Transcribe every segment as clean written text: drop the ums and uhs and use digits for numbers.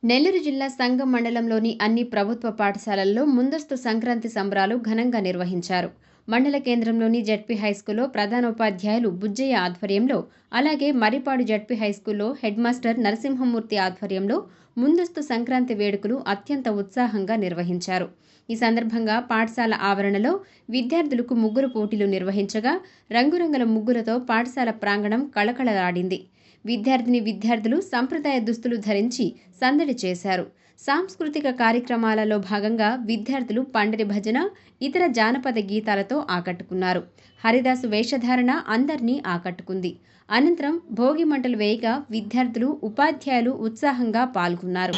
నెల్లూరు జిల్లా సంగం మండలంలోని అన్ని ప్రభుత్వ పాఠశాలల్లో ముందస్తు సంక్రాంతి సంబరాలు ఘనంగా నిర్వహించారు. మండల కేంద్రంలోని జడ్పీ హైస్కూల్లో ప్రధానోపాధ్యాయులు బుజ్జయ్య ఆధ్వర్యంలో, అలాగే మర్రిపాడు జడ్పీ హైస్కూల్లో హెడ్ మాస్టర్ నరసింహమూర్తి ఆధ్వర్యంలో ముందస్తు సంక్రాంతి వేడుకలు అత్యంత ఉత్సాహంగా నిర్వహించారు. ఈ సందర్భంగా పాఠశాల ఆవరణలో విద్యార్థులకు ముగ్గురు పోటీలు నిర్వహించగా రంగురంగుల ముగ్గులతో పాఠశాల ప్రాంగణం కళకళలాడింది. విద్యార్థులు సంప్రదాయ దుస్తులు ధరించి సందడి చేశారు. సాంస్కృతిక కార్యక్రమాలలో భాగంగా విద్యార్థులు పండరి భజన, ఇతర జానపద గీతాలతో ఆకట్టుకున్నారు. హరిదాసు వేషధారణ అందరినీ ఆకట్టుకుంది. అనంతరం భోగి మంటలు వేయగా విద్యార్థులు, ఉపాధ్యాయులు ఉత్సాహంగా పాల్గొన్నారు.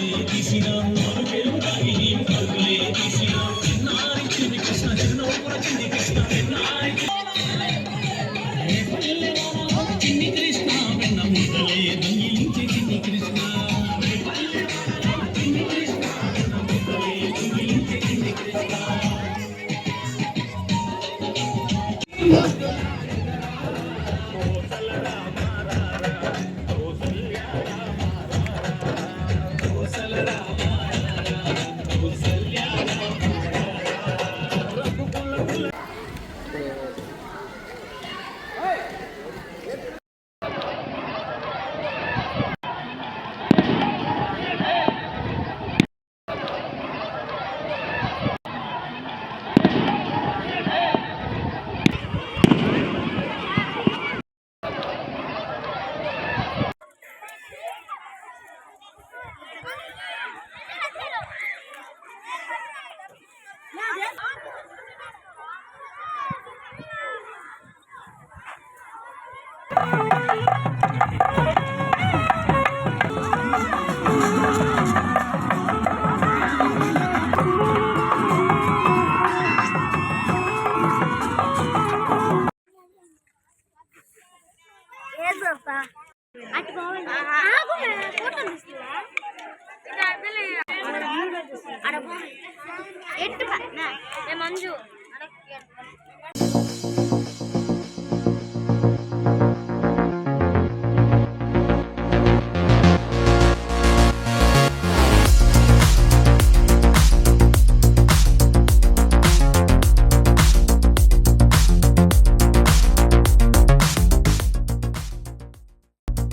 మంజు